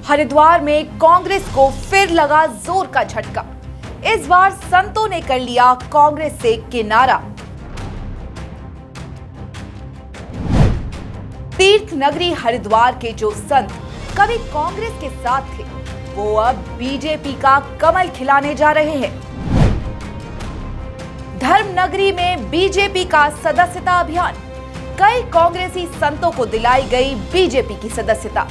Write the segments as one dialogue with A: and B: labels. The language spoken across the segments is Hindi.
A: हरिद्वार में कांग्रेस को फिर लगा जोर का झटका। इस बार संतों ने कर लिया कांग्रेस से किनारा। तीर्थ नगरी हरिद्वार के जो संत कभी कांग्रेस के साथ थे, वो अब बीजेपी का कमल खिलाने जा रहे हैं। धर्म नगरी में बीजेपी का सदस्यता अभियान, कई कांग्रेसी संतों को दिलाई गई बीजेपी की सदस्यता।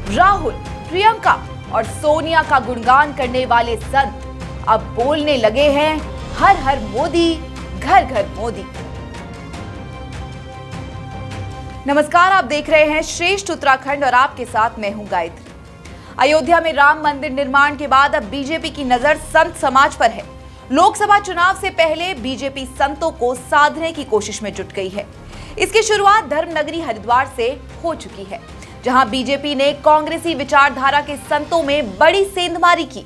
A: राहुल, प्रियंका और सोनिया का गुणगान करने वाले संत अब बोलने लगे हैं हर हर मोदी, घर घर मोदी। नमस्कार, आप देख रहे हैं श्रेष्ठ उत्तराखंड और आपके साथ मैं हूं गायत्री। अयोध्या में राम मंदिर निर्माण के बाद अब बीजेपी की नजर संत समाज पर है। लोकसभा चुनाव से पहले बीजेपी संतों को साधने की कोशिश में जुट गई है। इसकी शुरुआत धर्म नगरी हरिद्वार से हो चुकी है, जहां बीजेपी ने कांग्रेसी विचारधारा के संतों में बड़ी सेंधमारी की।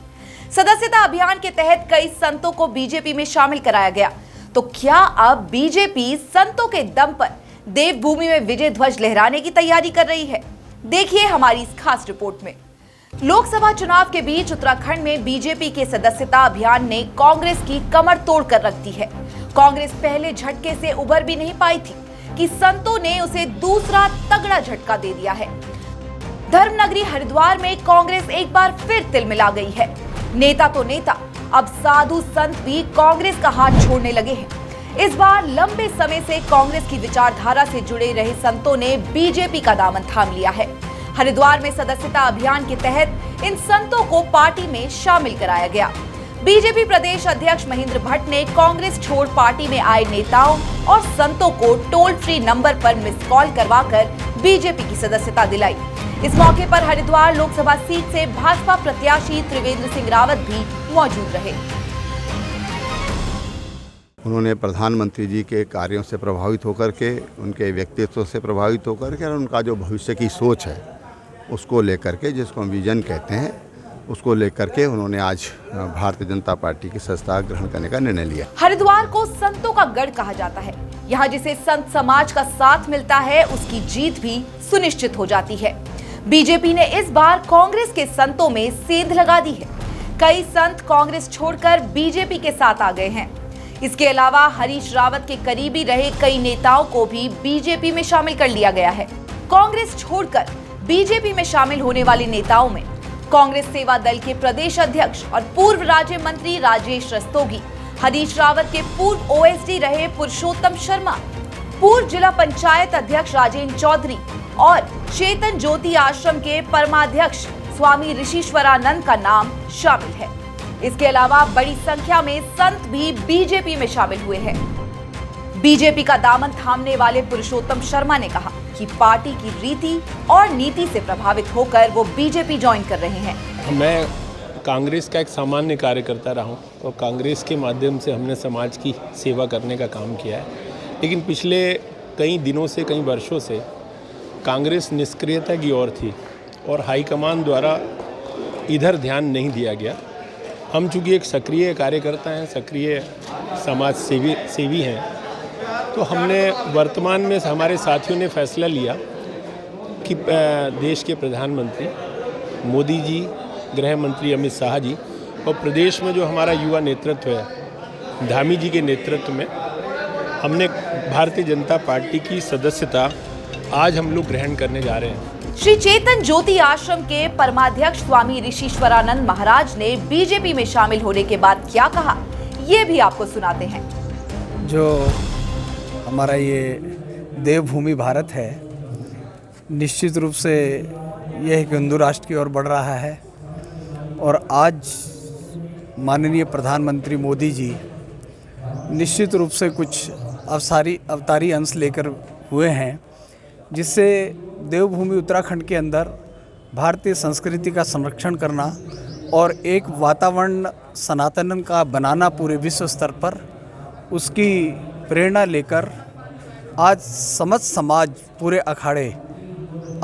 A: सदस्यता अभियान के तहत कई संतों को बीजेपी में शामिल कराया गया। तो क्या अब बीजेपी संतों के दम पर देवभूमि में विजय ध्वज लहराने की तैयारी कर रही है? देखिए हमारी इस खास रिपोर्ट में। लोकसभा चुनाव के बीच उत्तराखंड में बीजेपी के सदस्यता अभियान ने कांग्रेस की कमर तोड़ कर रख दी है। कांग्रेस पहले झटके से उबर भी नहीं पाई थी कि संतों ने उसे दूसरा तगड़ा झटका दे दिया है। धर्मनगरी हरिद्वार में कांग्रेस एक बार फिर तिलमिला गई है। नेता तो नेता, अब साधु संत भी कांग्रेस का हाथ छोड़ने लगे हैं। इस बार लंबे समय से कांग्रेस की विचारधारा से जुड़े रहे संतों ने बीजेपी का दामन थाम लिया है। हरिद्वार में सदस्यता अभियान के तहत इन संतों को पार्टी में शामिल कराया गया। बीजेपी प्रदेश अध्यक्ष महेंद्र भट्ट ने कांग्रेस छोड़ पार्टी में आए नेताओं और संतों को टोल फ्री नंबर पर मिस कॉल करवाकर बीजेपी की सदस्यता दिलाई। इस मौके पर हरिद्वार लोकसभा सीट से भाजपा प्रत्याशी त्रिवेंद्र सिंह रावत भी मौजूद रहे।
B: उन्होंने प्रधानमंत्री जी के कार्यों से प्रभावित होकर के, उनके व्यक्तित्व से प्रभावित होकर के और उनका जो भविष्य की सोच है उसको लेकर के, जिसको हम विजन कहते हैं, उसको लेकर के उन्होंने आज भारतीय जनता पार्टी की सदस्यता ग्रहण करने का निर्णय लिया।
A: हरिद्वार को संतों का गढ़ कहा जाता है। यहाँ जिसे संत समाज का साथ मिलता है, उसकी जीत भी सुनिश्चित हो जाती है। बीजेपी ने इस बार कांग्रेस के संतों में सेंध लगा दी है। कई संत कांग्रेस छोड़कर बीजेपी के साथ आ गए हैं। इसके अलावा हरीश रावत के करीबी रहे कई नेताओं को भी बीजेपी में शामिल कर लिया गया है। कांग्रेस छोड़कर बीजेपी में शामिल होने वाले नेताओं में कांग्रेस सेवा दल के प्रदेश अध्यक्ष और पूर्व राज्य मंत्री राजेश रस्तोगी, हरीश रावत के पूर्व ओएसडी रहे पुरुषोत्तम शर्मा, पूर्व जिला पंचायत अध्यक्ष राजेंद्र चौधरी और चेतन ज्योति आश्रम के परमाध्यक्ष स्वामी ऋषिश्वरानंद का नाम शामिल है। इसके अलावा बड़ी संख्या में संत भी बीजेपी में शामिल हुए हैं। बीजेपी का दामन थामने वाले पुरुषोत्तम शर्मा ने कहा कि पार्टी की रीति और नीति से प्रभावित होकर वो बीजेपी ज्वाइन कर रहे हैं।
C: मैं कांग्रेस का एक सामान्य कार्यकर्ता रहा हूँ और कांग्रेस के माध्यम से हमने समाज की सेवा करने का काम किया है, लेकिन पिछले कई दिनों से, कई वर्षों से कांग्रेस निष्क्रियता की ओर थी और हाईकमान द्वारा इधर ध्यान नहीं दिया गया। हम चूँकि एक सक्रिय कार्यकर्ता हैं, सक्रिय समाज सेवी हैं, तो हमने वर्तमान में हमारे साथियों ने फैसला लिया कि देश के प्रधानमंत्री मोदी जी, गृह मंत्री अमित शाह जी और प्रदेश में जो हमारा युवा नेतृत्व है धामी जी के नेतृत्व में हमने भारतीय जनता पार्टी की सदस्यता आज हम लोग ग्रहण करने जा रहे हैं।
A: श्री चेतन ज्योति आश्रम के परमाध्यक्ष स्वामी ऋषिश्वरानंद महाराज ने बीजेपी में शामिल होने के बाद क्या कहा, ये भी आपको सुनाते हैं।
D: जो हमारा ये देवभूमि भारत है, निश्चित रूप से यह एक हिंदू राष्ट्र की ओर बढ़ रहा है और आज माननीय प्रधानमंत्री मोदी जी निश्चित रूप से कुछ अवतारी अंश लेकर हुए हैं, जिससे देवभूमि उत्तराखंड के अंदर भारतीय संस्कृति का संरक्षण करना और एक वातावरण सनातन का बनाना पूरे विश्व स्तर पर, उसकी प्रेरणा लेकर आज समस्त समाज, पूरे अखाड़े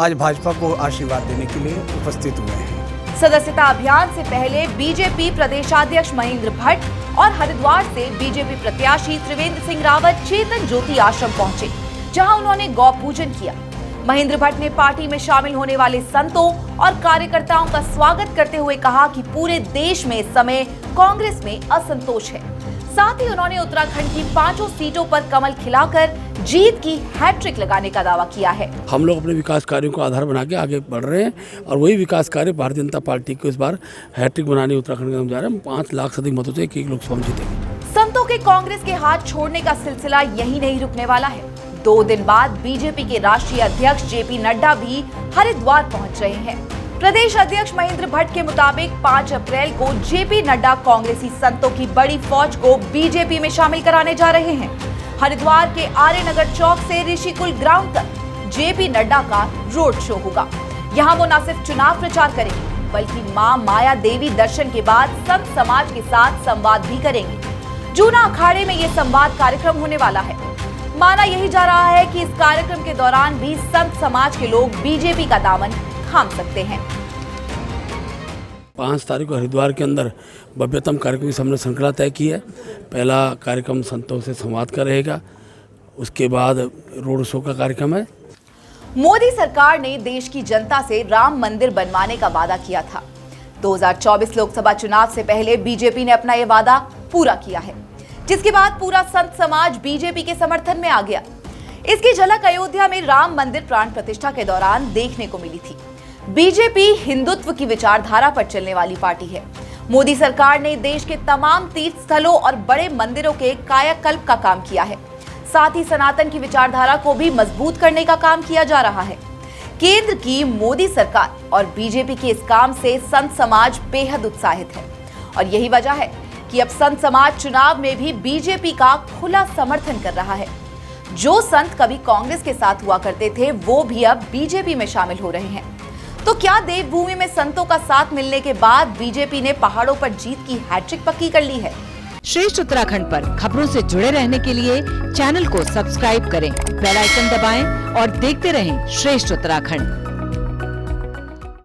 D: आज भाजपा को आशीर्वाद देने के लिए उपस्थित हुए हैं।
A: सदस्यता अभियान से पहले बीजेपी प्रदेशाध्यक्ष महेंद्र भट्ट और हरिद्वार से बीजेपी प्रत्याशी त्रिवेंद्र सिंह रावत चेतन ज्योति आश्रम पहुंचे, जहां उन्होंने गौ पूजन किया। महेंद्र भट्ट ने पार्टी में शामिल होने वाले संतों और कार्यकर्ताओं का स्वागत करते हुए कहा कि पूरे देश में इस समय कांग्रेस में असंतोष है। साथ ही उन्होंने उत्तराखंड की 5 सीटों पर कमल खिलाकर जीत की हैट्रिक लगाने का दावा किया है।
E: हम लोग अपने विकास कार्यों को आधार बना के आगे बढ़ रहे हैं और वही विकास कार्य भारतीय जनता पार्टी को इस बार हैट्रिक बनाने उत्तराखंड में हम जा रहे हैं। 5 लाख से अधिक मतों से एक लोकसभा में जीतेंगे।
A: संतों के कांग्रेस के हाथ छोड़ने का सिलसिला यही नहीं रुकने वाला है। 2 दिन बाद बीजेपी के राष्ट्रीय अध्यक्ष जेपी नड्डा भी हरिद्वार पहुंच रहे हैं। प्रदेश अध्यक्ष महेंद्र भट्ट के मुताबिक 5 अप्रैल को जेपी नड्डा कांग्रेसी संतों की बड़ी फौज को बीजेपी में शामिल कराने जा रहे हैं। हरिद्वार के आर्यनगर चौक से ऋषिकुल ग्राउंड तक जेपी नड्डा का रोड शो होगा। यहाँ वो न सिर्फ चुनाव प्रचार करेंगे बल्कि मां माया देवी दर्शन के बाद संत समाज के साथ संवाद भी करेंगे। जूना अखाड़े में ये संवाद कार्यक्रम होने वाला है। माना यही जा रहा है कि इस कार्यक्रम के दौरान भी संत समाज के लोग बीजेपी का दामन थाम सकते हैं।
E: 5 तारीख को हरिद्वार के अंदर भव्यतम कार्यक्रम की हमने श्रृंखला तय की है। पहला कार्यक्रम संतों से संवाद का रहेगा, उसके बाद रोड शो का कार्यक्रम है।
A: मोदी सरकार ने देश की जनता से राम मंदिर बनवाने का वादा किया था। 2024 लोकसभा चुनाव से पहले बीजेपी ने अपना यह वादा पूरा किया है, जिसके बाद पूरा संत समाज बीजेपी के समर्थन में आ गया। इसकी झलक अयोध्या में राम मंदिर प्राण प्रतिष्ठा के दौरान देखने को मिली थी। बीजेपी हिंदुत्व की विचारधारा पर चलने वाली पार्टी है। मोदी सरकार ने देश के तमाम तीर्थ स्थलों और बड़े मंदिरों के कायाकल्प का काम किया है। साथ ही सनातन की विचारधारा को भी मजबूत करने का काम किया जा रहा है। केंद्र की मोदी सरकार और बीजेपी के इस काम से संत समाज बेहद उत्साहित है और यही वजह है कि अब संत समाज चुनाव में भी बीजेपी का खुला समर्थन कर रहा है। जो संत कभी कांग्रेस के साथ हुआ करते थे वो भी अब बीजेपी में शामिल हो रहे हैं। तो क्या देवभूमि में संतों का साथ मिलने के बाद बीजेपी ने पहाड़ों पर जीत की हैट्रिक पक्की कर ली है?
F: श्रेष्ठ उत्तराखंड पर खबरों से जुड़े रहने के लिए चैनल को सब्सक्राइब करें, बेल आइकन दबाएं और देखते रहें श्रेष्ठ उत्तराखंड।